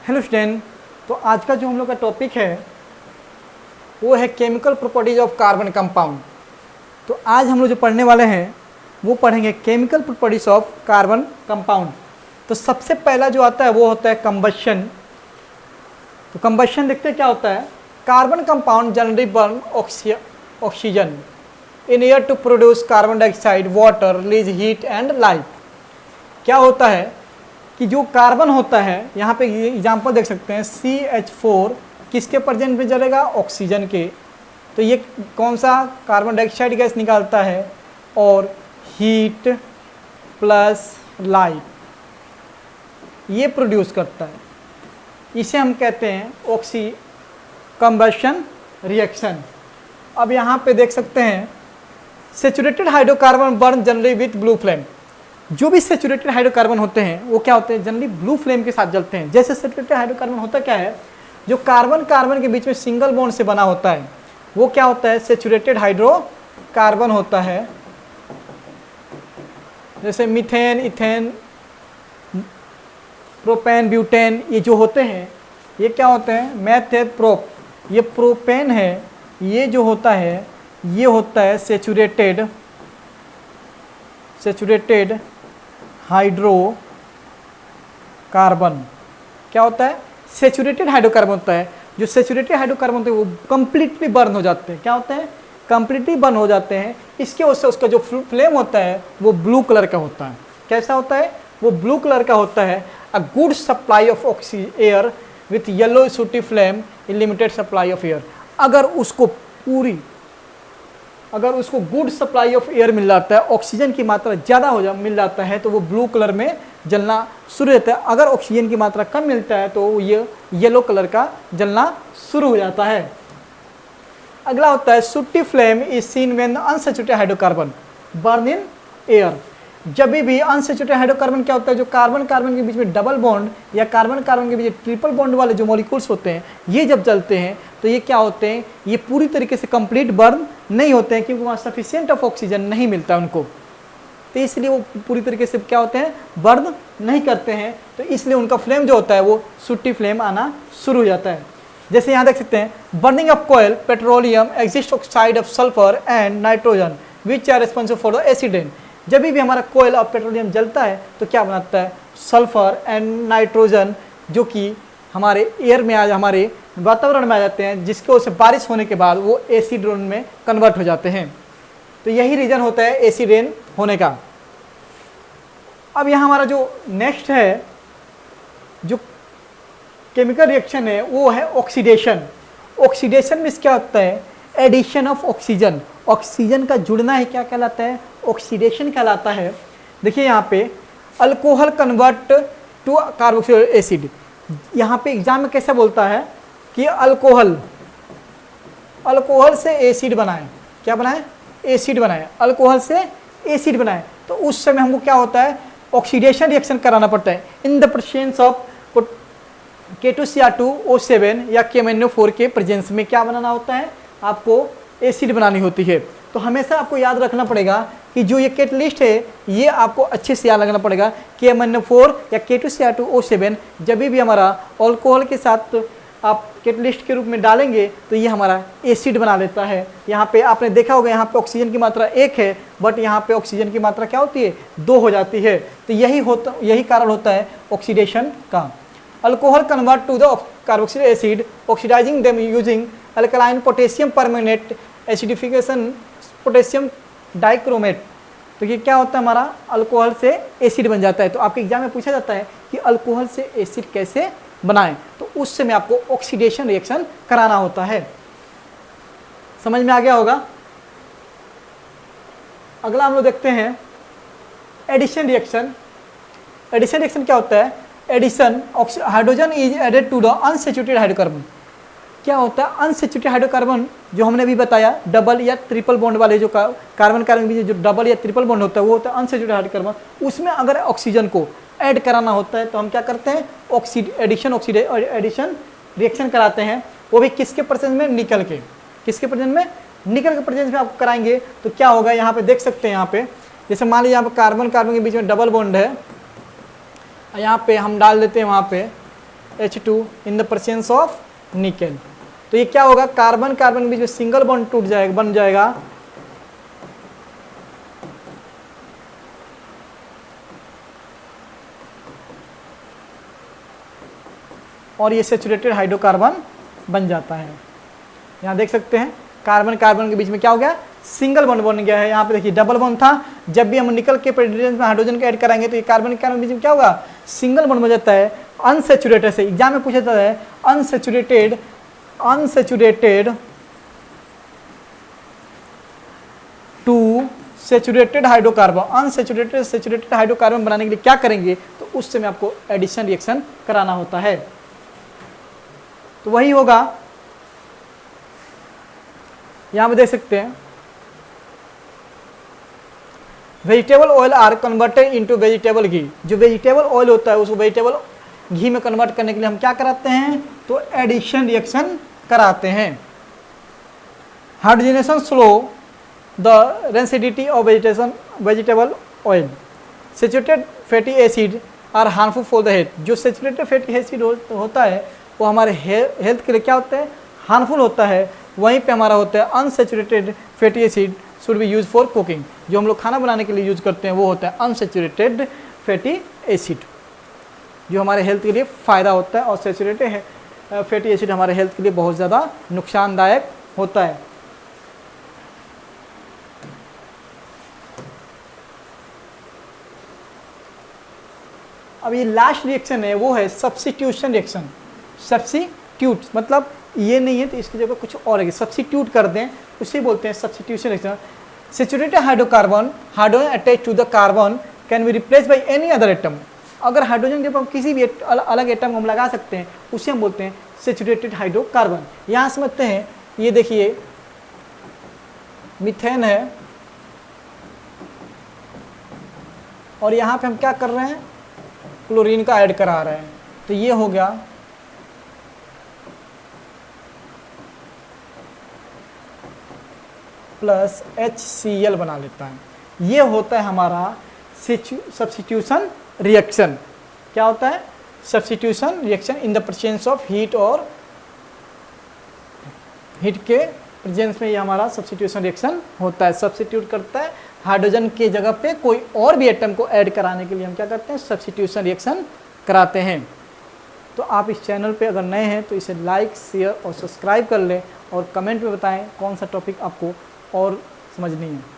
Hello student, तो आज का जो हम लोग का टॉपिक है वो है chemical properties of carbon compound. तो आज हम लोग जो पढ़ने वाले हैं वो पढ़ेंगे chemical properties of carbon compound. तो सबसे पहला जो आता है वो होता है कंबशन। तो कंबशन देखते हैं क्या होता है। Carbon compound generally burn oxygen in air to produce carbon dioxide, water, release heat and light. क्या होता है कि जो कार्बन होता है, यहाँ पे एग्जाम्पल देख सकते हैं, CH4 किसके प्रेजेंट में जलेगा? ऑक्सीजन के। तो ये कौन सा कार्बन डाइऑक्साइड गैस निकालता है और हीट प्लस लाइट ये प्रोड्यूस करता है। इसे हम कहते हैं ऑक्सी कंबशन रिएक्शन। अब यहाँ पे देख सकते हैं saturated hydrocarbon burn generally with blue flame. जो भी सैचुरेटेड हाइड्रोकार्बन होते हैं वो क्या होते हैं? जनरली ब्लू फ्लेम के साथ जलते हैं। जैसे सैचुरेटेड हाइड्रोकार्बन होता क्या है, जो कार्बन कार्बन के बीच में सिंगल बॉन्ड से बना होता है वो क्या होता है? सैचुरेटेड हाइड्रोकार्बन होता है। जैसे मीथेन, इथेन, प्रोपेन, ब्यूटेन, ये जो होते हैं ये क्या होते हैं? मेथेन, प्रोप, ये प्रोपेन है। ये जो होता है ये होता है सैचुरेटेड हाइड्रोकार्बन। क्या होता है? सैचुरेटेड हाइड्रोकार्बन होता है। जो सैचुरेटेड हाइड्रोकार्बन होते हैं वो कंप्लीटली बर्न हो जाते हैं। क्या होते हैं? कंप्लीटली बर्न हो जाते हैं। इसके वजह से उसका जो फ्लेम होता है वो ब्लू कलर का होता है। कैसा होता है? वो ब्लू कलर का होता है। A good supply of air with yellow सूटी flame in limited supply of air. अगर उसको गुड सप्लाई ऑफ एयर मिल जाता है, ऑक्सीजन की मात्रा ज़्यादा मिल जाता है तो वो ब्लू कलर में जलना शुरू होता है। अगर ऑक्सीजन की मात्रा कम मिलता है तो ये येलो कलर का जलना शुरू हो जाता है। अगला होता है sooty flame is seen when unsaturated hydrocarbon burn in air. जब भी अनसैचुरेटेड हाइड्रोकार्बन क्या होता है, जो कार्बन कार्बन के बीच में डबल बॉन्ड या कार्बन कार्बन के बीच ट्रिपल बॉन्ड वाले जो मॉलिक्यूल्स होते हैं ये जब जलते हैं तो ये क्या होते हैं? ये पूरी तरीके से कंप्लीट बर्न नहीं होते हैं क्योंकि वहाँ सफिशिएंट ऑफ ऑक्सीजन नहीं मिलता है उनको। तो इसलिए वो पूरी तरीके से क्या होते हैं? बर्न नहीं करते हैं। तो इसलिए उनका फ्लेम जो होता है वो सूटी फ्लेम आना शुरू हो जाता है। जैसे यहाँ देख सकते हैं burning of coal, petroleum, exist oxide of sulphur and nitrogen which are responsible for the accident. जब भी हमारा कोयल और पेट्रोलियम जलता है तो क्या बनाता है? सल्फर एंड नाइट्रोजन, जो कि हमारे एयर में हमारे वातावरण में आ जाते हैं, जिसके वजह से बारिश होने के बाद वो एसिड रेन में कन्वर्ट हो जाते हैं। तो यही रीजन होता है एसिड रेन होने का। अब यहाँ हमारा जो नेक्स्ट है जो केमिकल रिएक्शन है वो है ऑक्सीडेशन। ऑक्सीडेशन में क्या होता है? Addition of oxygen. ऑक्सीजन का जुड़ना है क्या कहलाता है? ऑक्सीडेशन कहलाता है। देखिए यहाँ पे alcohol convert to carboxylic acid. यहाँ पे एग्जाम में कैसे बोलता है कि अल्कोहल से एसिड बनाए। क्या बनाए? एसिड बनाए। अल्कोहल से एसिड बनाए तो उस समय हमको क्या होता है? ऑक्सीडेशन रिएक्शन कराना पड़ता है। In the presence of K2Cr2O7 या KMnO4 के प्रेजेंस में क्या बनाना होता है? आपको एसिड बनानी होती है। तो हमेशा आपको याद रखना पड़ेगा कि जो ये कैटलिस्ट है ये आपको अच्छे से याद रखना पड़ेगा। KMnO4 या K2Cr2O7 जब भी हमारा अल्कोहल के साथ आप कैटलिस्ट के रूप में डालेंगे तो ये हमारा एसिड बना लेता है। यहाँ पे आपने देखा होगा यहाँ पे ऑक्सीजन की मात्रा 1 है बट यहाँ पे ऑक्सीजन की मात्रा क्या होती है? 2 हो जाती है। तो यही कारण होता है ऑक्सीडेशन का। Alcohol convert to the carboxylic acid oxidizing them using alkaline potassium permanganate acidification potassium dichromate. तो ये क्या होता है? हमारा अल्कोहल से एसिड बन जाता है। तो आपके एग्जाम में पूछा जाता है कि अल्कोहल से एसिड कैसे बनाएं, तो उस समय आपको ऑक्सीडेशन रिएक्शन कराना होता है। समझ में आ गया होगा। अगला हम लोग देखते हैं एडिशन रिएक्शन। एडिशन रिएक्शन क्या होता है? Addition hydrogen is added to the unsaturated hydrocarbon. क्या होता है? अनसैचुरेटेड हाइड्रोकार्बन जो हमने अभी बताया डबल या ट्रिपल बॉन्ड वाले जो कार्बन कार्बन के जो डबल या ट्रिपल बॉन्ड होता है वो होता है अनसैचुरेटेड हाइड्रोकार्बन। उसमें अगर ऑक्सीजन को ऐड कराना होता है तो हम क्या करते हैं? एडिशन रिएक्शन कराते हैं। वो भी किसके प्रेजेंस में? निकल के। किसके प्रेजेंस में? निकल के प्रेजेंस में आप कराएंगे तो क्या होगा? यहाँ पे देख सकते हैं, यहाँ पे जैसे मान लीजिए यहाँ पे कार्बन कार्बन के बीच में डबल बॉन्ड है, यहाँ पे हम डाल देते हैं वहाँ पे H2 in the presence of nickel. तो ये क्या होगा, कार्बन कार्बन के बीच में सिंगल बॉन्ड टूट जाएगा, बन जाएगा, और ये सैचुरेटेड हाइड्रोकार्बन बन जाता है। यहाँ देख सकते हैं कार्बन कार्बन के बीच में क्या हो गया, सिंगल बॉन्ड बन गया है। यहाँ पे देखिए डबल बॉन्ड था, जब भी हम निकल के प्रेजेंस में हाइड्रोजन को ऐड कराएंगे तो ये कार्बन कार्बन के बीच में क्या होगा, सिंगल बॉन्ड बन जाता है। अनसैचुरेटेड से एग्जाम में पूछा जाता है, unsaturated to saturated hydrocarbon, unsaturated saturated hydrocarbon बनाने के लिए क्या करेंगे, तो उस समय आपको एडिशन रिएक्शन कराना होता है। तो वही होगा, यहां पे देख सकते हैं vegetable oil are converted into vegetable ghee. जो वेजिटेबल ऑयल होता है उसको वेजिटेबल घी में कन्वर्ट करने के लिए हम क्या कराते हैं, तो एडिशन रिएक्शन कराते हैं। Hydrogenation slow the rancidity of vegetable oil. Saturated fatty acid are harmful for the health. जो सैचुरेटेड फैटी एसिड होता है वो हमारे हेल्थ के लिए क्या होता है, हार्मफुल होता है। वहीं पे हमारा होता है unsaturated fatty acid should be use for cooking. जो हम लोग खाना बनाने के लिए यूज करते हैं वो होता है अनसैचुरेटेड फैटी एसिड, जो हमारे हेल्थ के लिए फ़ायदा होता है, और सैचुरेटेड फैटी एसिड हमारे हेल्थ के लिए बहुत ज़्यादा नुकसानदायक होता है। अब ये लास्ट रिएक्शन है वो है सब्स्टिट्यूशन रिएक्शन। सब्स्टिट्यूट मतलब ये नहीं है तो इसकी जगह कुछ और है, सब्स्टिट्यूट कर दें, उसे बोलते हैं substitution reaction. Saturated hydrocarbon, hydrogen attach to the carbon can be replace by any other atom. अगर हाइड्रोजन के ऊपर हम किसी भी अलग एटम हम लगा सकते हैं, उसे हम बोलते हैं सैचुरेटेड हाइड्रोकार्बन। यहाँ समझते हैं, ये देखिए मीथेन है, और यहाँ पे हम क्या कर रहे हैं, क्लोरीन का ऐड करा रहे हैं, तो ये हो गया प्लस HCl बना लेता है। ये होता है हमारा सब्स्टिट्यूशन रिएक्शन। क्या होता है, substitution reaction in the presence of heat, और हीट के प्रेजेंस में ये हमारा सब्स्टिट्यूशन रिएक्शन होता है। सब्स्टिट्यूट करता है हाइड्रोजन के जगह पे कोई और भी एटम को ऐड कराने के लिए हम क्या करते हैं, सब्स्टिट्यूशन रिएक्शन कराते हैं। तो आप इस चैनल पे अगर नए हैं तो इसे लाइक, शेयर और सब्सक्राइब कर लें, और कमेंट में बताएं कौन सा टॉपिक आपको और समझनी है।